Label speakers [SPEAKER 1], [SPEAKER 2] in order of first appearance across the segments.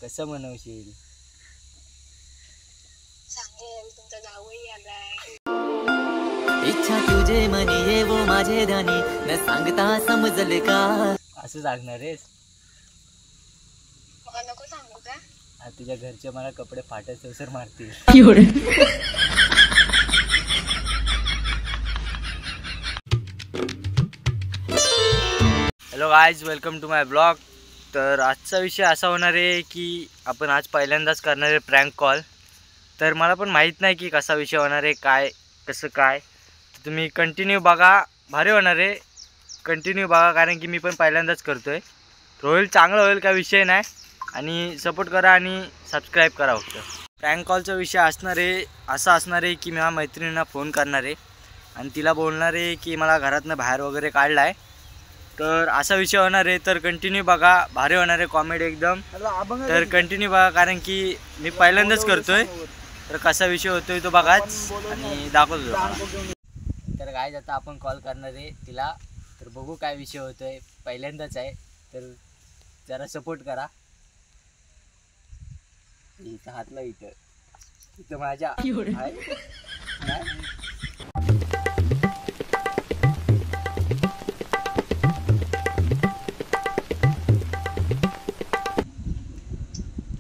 [SPEAKER 1] कसं म्हणवशील?
[SPEAKER 2] सांगेल तुमचा जावई आलाय.
[SPEAKER 3] इच्छा तुझे मनी ये वो माझे ध्यानी न सांगता समजले का.
[SPEAKER 1] असं सांगणार आहेस?
[SPEAKER 2] मला नको सांगू का?
[SPEAKER 1] तुझ्या घरचे मला कपडे फाटत सर मारतील. Hello guys, welcome to my blog. तर आजचा विषय असा होणार आहे की आपण आज पहिल्यांदाच करणार आहे प्रँक कॉल. तर मला पण माहीत नाही की कसा विषय होणार आहे, काय कसं काय. तर तुम्ही कंटिन्यू बघा, भारी होणार आहे. कंटिन्यू बघा कारण की मी पण पहिल्यांदाच करतो आहे. होईल, चांगलं होईल, काय विषय नाही. आणि सपोर्ट करा आणि सबस्क्राईब करा फक्त. प्रँक कॉलचा विषय असणार आहे असा असणार आहे की मी माझ्या मैत्रिणींना फोन करणार आहे आणि तिला बोलणार आहे की मला घरातनं बाहेर वगैरे काढला आहे. तर असा विषय होणार आहे. तर कंटिन्यू बघा, भारी होणार आहे, कॉमेडी एकदम. तर कंटिन्यू बघा कारण की मी पहिल्यांदाच करतोय. तर कसा विषय होतोय तो बघाच आणि दाखवतो. तर काय आता आपण कॉल करणार आहे तिला. तर बघू काय विषय होतोय, पहिल्यांदाच आहे. तर जरा सपोर्ट करा. इथं हातला इथं माझ्या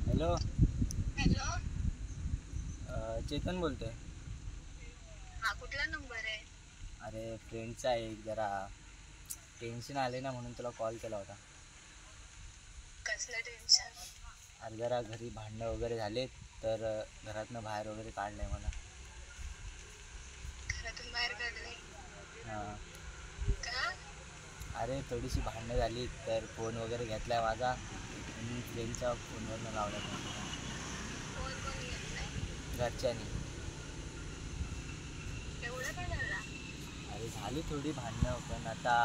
[SPEAKER 1] हॅलो.
[SPEAKER 2] हॅलो,
[SPEAKER 1] चेतन बोलतोय.
[SPEAKER 2] हा कुठला नंबर आहे?
[SPEAKER 1] अरे फ्रेंडचा आहे, जरा टेन्शन आले ना म्हणून तुला कॉल केला होता.
[SPEAKER 2] कसलं टेन्शन?
[SPEAKER 1] अरे जरा घरी भांडणं वगैरे झालेत, तर घरातनं बाहेर वगैरे काढलंय मला.
[SPEAKER 2] घरातून बाहेर काढले?
[SPEAKER 1] हां.
[SPEAKER 2] का?
[SPEAKER 1] अरे थोडीशी भांडणं झाली, तर फोन वगैरे घेतलाय माझा आणि फ्रेंडच्या फोनवरनं लावला
[SPEAKER 2] फोन कोण घेतलाय?
[SPEAKER 1] घरच्यांनी.
[SPEAKER 2] एवढं काय झाला?
[SPEAKER 1] अरे झाली थोडी भांडणं, पण आता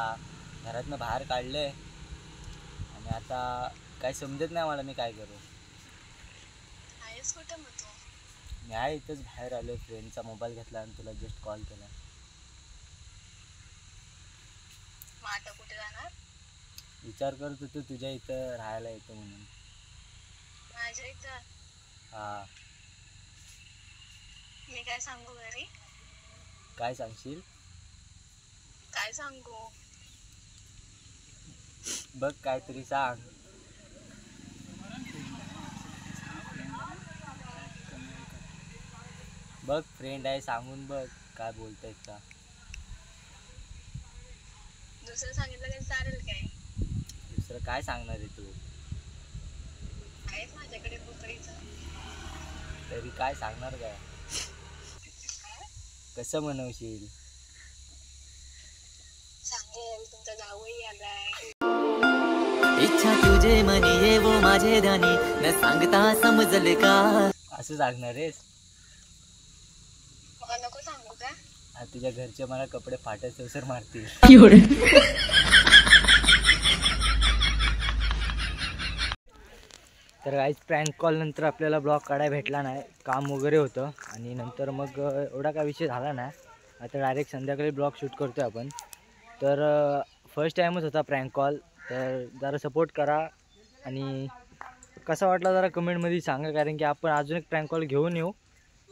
[SPEAKER 1] घरातनं बाहेर काढलंय आणि आता काय समजत नाही मला मी काय करू.
[SPEAKER 2] आहेस कुठं मग तू?
[SPEAKER 1] मी आहे इथंच बाहेर आलो. फ्रेंडचा मोबाईल घेतला आणि तुला जस्ट कॉल केला.
[SPEAKER 2] मग आता कुठे जाणार?
[SPEAKER 1] विचार करत होतो तुझ्या इथं राहायला येतो म्हणून.
[SPEAKER 2] माझ्या इथं?
[SPEAKER 1] हां.
[SPEAKER 2] मी काय सांगू घरी?
[SPEAKER 1] काय सांगशील?
[SPEAKER 2] काय सांगू?
[SPEAKER 1] बघ काहीतरी सांग. बघ फ्रेंड आहे, सांगून बघ काय बोलतायत का.
[SPEAKER 2] दुसरं सांगितलं तरी चालेल काय?
[SPEAKER 1] दुसरं काय सांगणार आहे तू?
[SPEAKER 2] आहेच माझ्याकडे पुतळीचं.
[SPEAKER 1] तरी काय सांगणार काय? कसं म्हणवशील?
[SPEAKER 2] सांगेल तुमचा जावई आलाय.
[SPEAKER 3] इच्छा तुझे मनी ये वो माझे ध्यानी न सांगता समजले का.
[SPEAKER 1] असं सांगणार आहेस?
[SPEAKER 2] मला नको सांगू का?
[SPEAKER 1] तुझ्या घरचे मला कपडे फाटत सर मारतील. तर काहीच प्रँक कॉल नंतर आपल्याला ब्लॉग काढायला भेटला नाही, काम वगैरे होतं. आणि नंतर मग एवढा काय विषय झाला नाही. आता डायरेक्ट संध्याकाळी ब्लॉग शूट करतो आहे आपण. तर फर्स्ट टाईमच होता प्रँक कॉल. तर जरा सपोर्ट करा आणि कसा वाटला जरा कमेंटमध्ये सांगा. कारण की आपण अजून एक प्रँक कॉल घेऊन येऊ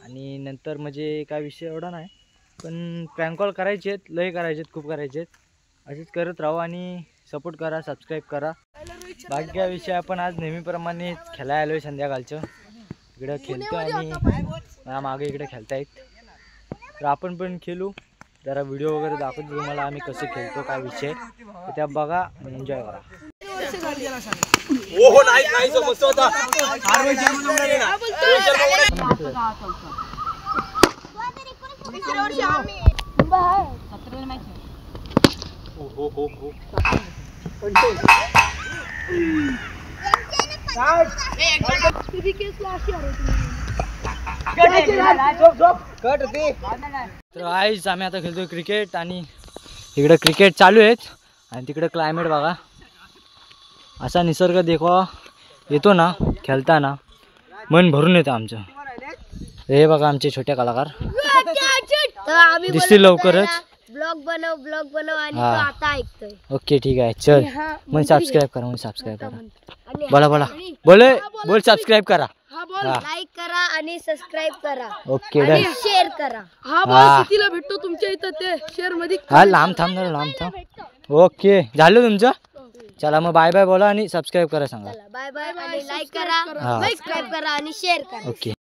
[SPEAKER 1] आणि नंतर म्हणजे काय विषय एवढा नाही, पण प्रँक कॉल करायचे आहेत, लय करायचे आहेत, खूप करायचे आहेत. असेच करत राहू आणि सपोर्ट करा, सबस्क्राईब करा. बाकी काय विषय आपण आज नेहमीप्रमाणे खेळायला आलो आहे संध्याकाळचं. इकडं खेळतो आणि मला मागे इकडे खेळतायत. तर आपण पण खेळू. जरा व्हिडिओ वगैरे दाखवतो तुम्हाला आम्ही कसं खेळतो, काय विषय. तर त्या बघा आणि एन्जॉय करा. तर आईच आम्ही आता खेळतोय क्रिकेट आणि इकडे क्रिकेट चालू आहेत आणि तिकडे क्लायमेट बघा. असा निसर्ग देखवा येतो ना खेळताना, मन भरून येतं आमचं. हे बघा आमचे छोटे कलाकार दिसतील लवकरच.
[SPEAKER 2] ब्लॉग बनव आणि आता ऐकतोय.
[SPEAKER 1] ओके ठीक आहे, चल. मग सबस्क्राईब करा, बोला बोला. बोल सबस्क्राईब करा.
[SPEAKER 4] हा बोल.
[SPEAKER 1] हा.
[SPEAKER 2] लाईक करा आणि सबस्क्राईब करा
[SPEAKER 1] ओके डन.
[SPEAKER 2] शेअर करा.
[SPEAKER 4] हा बोल.
[SPEAKER 1] हा.
[SPEAKER 4] कितीला भेटतो तुमच्या इथं ते शेअर मध्ये?
[SPEAKER 1] हा लांब थांब ना लांब थांब. ओके झालं तुमचं. चला मग बाय बाय बोला आणि सबस्क्राईब करा सांगा.
[SPEAKER 2] चला बाय बाय आणि लाईक करा
[SPEAKER 1] हा.
[SPEAKER 2] सबस्क्राईब करा आणि शेअर करा.
[SPEAKER 1] ओके.